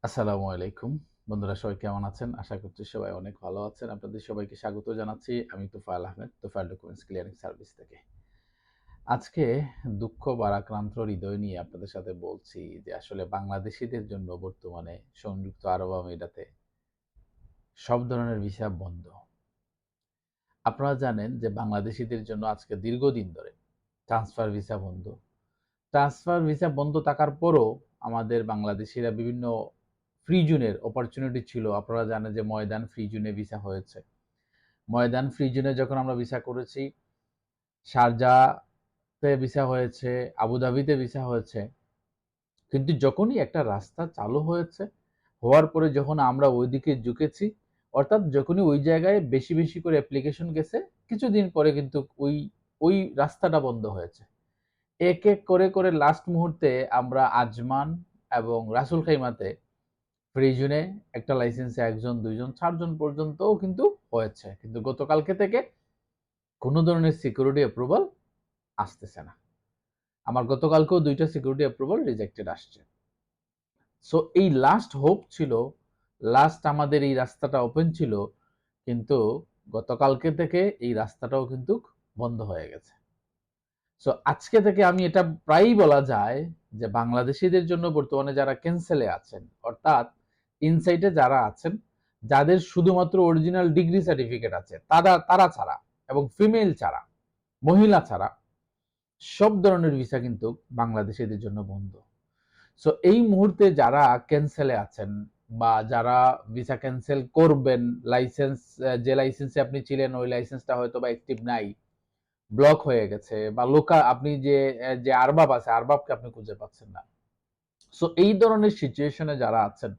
আসসালামু আলাইকুম। বন্ধুরা সবাই কেমন আছেন? আশা করছি সবাই অনেক ভালো আছেন। আপনাদের সবাইকে স্বাগত জানাচ্ছি। আমি Tofail Ahmed, Tofail documents clearing service থেকে। আজকে দুঃখ ভারাক্রান্ত হৃদয় নিয়ে আপনাদের সাথে বলছি যে আসলে বাংলাদেশীদের জন্য বর্তমানে সংযুক্ত আরব আমিরাতে সব ধরনের ভিসা বন্ধ। আপনারা জানেন যে বাংলাদেশীদের জন্য আজকে দীর্ঘদিন ধরে ট্রান্সফার ভিসা বন্ধ। ট্রান্সফার ভিসা বন্ধ থাকার পরও আমাদের বাংলাদেশীরা বিভিন্ন ফ্রি জোনের অপরচুনিটি ছিল। আপনারা জানেন যে ময়দান ফ্রি জোনে ভিসা হয়েছে। ময়দান ফ্রি জোনে যখন আমরা ভিসা করেছি, শারজাতে ভিসা হয়েছে, আবুধাবিতে ভিসা হয়েছে। কিন্তু যখনই একটা রাস্তা চালু হয়েছে, হওয়ার পরে যখন আমরা ওইদিকে ঝুঁকেছি, অর্থাৎ যখনই ওই জায়গায় বেশি বেশি করে অ্যাপ্লিকেশন গেছে, কিছুদিন পরে কিন্তু ওই রাস্তাটা বন্ধ হয়েছে। এক এক করে করে লাস্ট মুহূর্তে আমরা আজমান এবং রাসুল খাইমাতে ফ্রি জোনে একটা লাইসেন্সে একজন, দুইজন, চারজন পর্যন্তও কিন্তু হয়েছে। কিন্তু গতকালকে থেকে কোনো ধরনের সিকিউরিটি অ্যাপ্রুভাল আসতেছে না। আমার গতকালকেও ২ টা সিকিউরিটি অ্যাপ্রুভাল রিজেক্টেড আসছে। সো এই লাস্ট হোপ ছিল, লাস্ট আমাদের এই রাস্তাটা ওপেন ছিল, কিন্তু গতকালকে থেকে এই রাস্তাটাও কিন্তু বন্ধ হয়ে গেছে। সো আজকে থেকে আমি এটা প্রায়ই বলা যায় যে বাংলাদেশীদের জন্য বর্তমানে যারা ক্যান্সেলে আছেন, অর্থাৎ ইনসাইটে যারা আছেন, যাদের শুধুমাত্র অরিজিনাল ডিগ্রি সার্টিফিকেট আছে, তারা ছাড়া এবং ফিমেল ছাড়া, মহিলা ছাড়া সব ধরনের ভিসা কিন্তু বাংলাদেশীদের জন্য বন্ধ। সো এই মুহূর্তে যারা ক্যান্সেলে আছেন বা যারা ভিসা ক্যান্সেল করবেন, লাইসেন্স যে লাইসেন্সে আপনি ছিলেন ওই লাইসেন্সটা হয়তো বা অ্যাক্টিভ নাই, ব্লক হয়ে গেছে, বা আপনি যে আরবাব আছে, আরবাবকে আপনি খুঁজে পাচ্ছেন না। সো এই ধরনের সিচুয়েশনে যারা আছেন,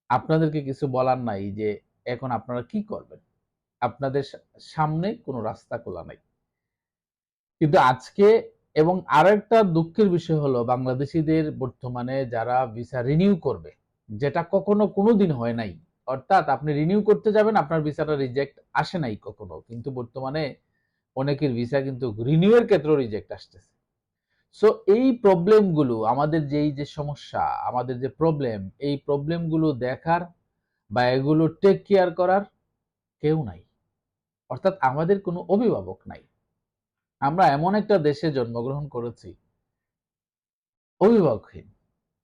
আপনাদেরকে কিছু বলার নাই যে এখন আপনারা কি করবেন। আপনাদের সামনে কোনো রাস্তা খোলা নাই। কিন্তু আজকে এবং আরেকটা দুঃখের বিষয় হলো বাংলাদেশীদের বর্তমানে যারা ভিসা রিনিউ করবে, যেটা কখনো কোনোদিন হয় নাই। অর্থাৎ আপনি রিনিউ করতে যাবেন, আপনার ভিসাটা রিজেক্ট আসে নাই কখনো, কিন্তু বর্তমানে অনেকের ভিসা কিন্তু রিনিউ এর ক্ষেত্রেও রিজেক্ট আসতেছে। সো এই প্রবলেমগুলো আমাদের যে সমস্যা, আমাদের যে প্রবলেম, এই প্রবলেমগুলো দেখার বা এগুলো টেক কেয়ার করার কেউ নাই। অর্থাৎ আমাদের কোনো অভিভাবক নাই। আমরা এমন একটা দেশে জন্মগ্রহণ করেছি অভিভাবকহীন।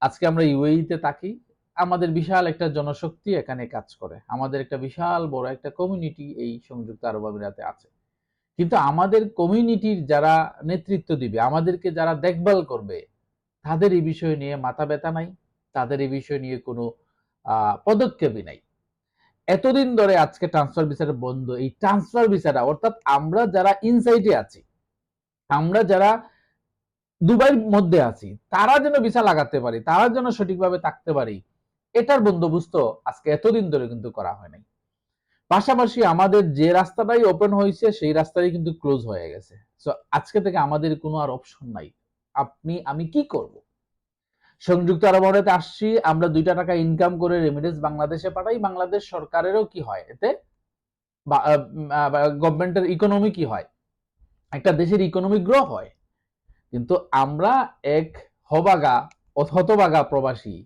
আজকে আমরা ইউএইতে থাকি, আমাদের বিশাল একটা জনশক্তি এখানে কাজ করে, আমাদের একটা বিশাল বড় একটা কমিউনিটি এই সংযুক্ত আরব আমিরাতে আছে। কিন্তু আমাদের কমিউনিটির যারা নেতৃত্ব দিবে, আমাদেরকে যারা দেখভাল করবে, তাদের এই বিষয় নিয়ে মাথা ব্যথা নাই, তাদের এই বিষয় নিয়ে কোনো পদক্ষেপই নাই। এতদিন ধরে আজকে ট্রান্সফার ভিসাটা বন্ধ। এই ট্রান্সফার ভিসাটা, অর্থাৎ আমরা যারা ইনসাইডে আছি, আমরা যারা দুবাইয়ের মধ্যে আছি, তারা যেন ভিসা লাগাতে পারি, তারা যেন সঠিকভাবে থাকতে পারি, এটার বন্দোবস্ত আজকে এতদিন ধরে কিন্তু করা হয় নাই। পাশাপাশি আমাদের যে রাস্তাটাই ওপেন হয়েছে সেই রাস্তাটাই কিন্তু ক্লোজ হয়ে গেছে। সো আজকে থেকে আমাদের কোনো আর অপশন নাই। আমি কি করব? সংযুক্ত আরব আমিরাতে আসছি, আমরা ২ টাকা ইনকাম করে রেমিটেন্স বাংলাদেশে পাঠাই। বাংলাদেশ সরকারেরও কি হয় এতে? গভর্নমেন্টের ইকোনমি কি হয়? একটা দেশের ইকোনমি গ্রো হয়। কিন্তু আমরা এক হবাগা হতবাগা প্রবাসী,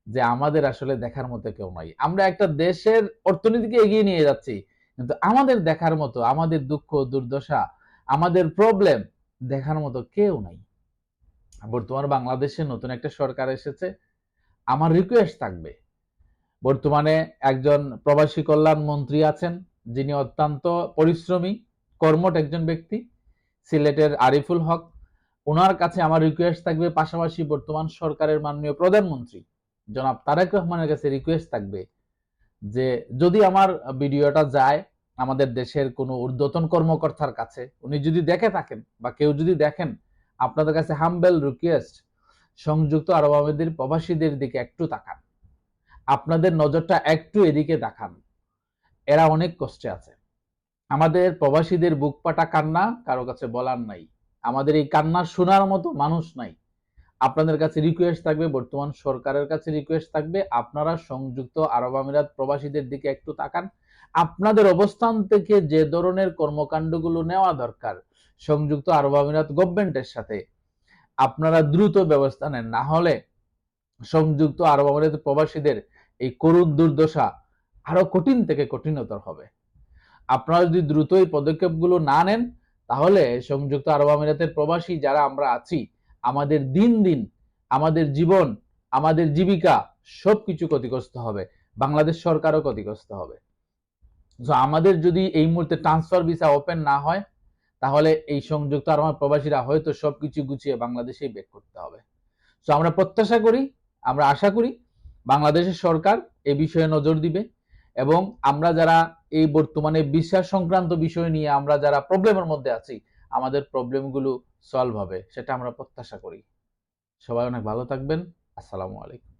যে আমাদের আসলে দেখার মতো কেউ নাই। আমরা একটা দেশের অর্থনীতিকে এগিয়ে নিয়ে যাচ্ছি, কিন্তু আমাদের দেখার মতো, আমাদের দুঃখ দুর্দশা, আমাদের প্রবলেম দেখার মতো কেউ নাই। বর্তমানে বাংলাদেশে নতুন একটা সরকার এসেছে। আমার রিকোয়েস্ট থাকবে, বর্তমানে একজন প্রবাসী কল্যাণ মন্ত্রী আছেন, যিনি অত্যন্ত পরিশ্রমী, কর্মঠ একজন ব্যক্তি, সিলেটের আরিফুল হক। ওনার কাছে আমার রিকোয়েস্ট থাকবে, পাশাপাশি বর্তমান সরকারের মাননীয় প্রধানমন্ত্রী জনাব তারেক রহমানের কাছে রিকোয়েস্ট থাকবে যে যদি আমার ভিডিওটা যায় আমাদের দেশের কোনো ঊর্ধ্বতন কর্মকর্তার কাছে, উনি যদি দেখে থাকেন বা কেউ যদি দেখেন, আপনাদের কাছে হাম্বেল রিকোয়েস্ট, সংযুক্ত আরব আমিরাতের প্রবাসীদের দিকে একটু তাকান, আপনাদের নজরটা একটু এদিকে দেখান। এরা অনেক কষ্টে আছে। আমাদের প্রবাসীদের বুক পাটা কান্না কারো কাছে বলার নাই। আমাদের এই কান্না শোনার মতো মানুষ নাই। আপনাদের কাছে রিকোয়েস্ট থাকবে, বর্তমান সরকারের কাছে রিকোয়েস্ট থাকবে, আপনারা সংযুক্ত আরব আমিরাত প্রবাসীদের দিকে একটু তাকান। আপনাদের অবস্থান থেকে যে ধরনের কর্মকাণ্ডগুলো নেওয়া দরকার সংযুক্ত আরব আমিরাত গভর্নমেন্টের সাথে, আপনারা দ্রুত ব্যবস্থা নেন। না হলে সংযুক্ত আরব আমিরাতে প্রবাসীদের এই করুণ দুর্দশা আরো কঠিন থেকে কঠিনতর হবে। আপনারা যদি দ্রুত এই পদক্ষেপগুলো না নেন, তাহলে সংযুক্ত আরব আমিরাতের প্রবাসী যারা আমরা আছি, আমাদের দিন দিন, আমাদের জীবন, আমাদের জীবিকা সবকিছু ক্ষতিগ্রস্ত হবে। বাংলাদেশ সরকারও ক্ষতিগ্রস্ত হবে। তো আমাদের যদি এই মুহূর্তে ট্রান্সফার ভিসা ওপেন না হয়, তাহলে এই সংযুক্ত আরব আমিরাত প্রবাসীরা হয়তো সবকিছু গুছিয়ে বাংলাদেশেই ব্যাক করতে হবে। তো আমরা প্রত্যাশা করি, আমরা আশা করি বাংলাদেশের সরকার এই বিষয়ে নজর দিবে এবং আমরা যারা এই বর্তমানে ভিসা সংক্রান্ত বিষয় নিয়ে আমরা যারা প্রবলেমের মধ্যে আছি, আমাদের প্রবলেমগুলো সলভ হবে, সেটা আমরা প্রত্যাশা করি। সবাই অনেক ভালো থাকবেন। আসসালামু আলাইকুম।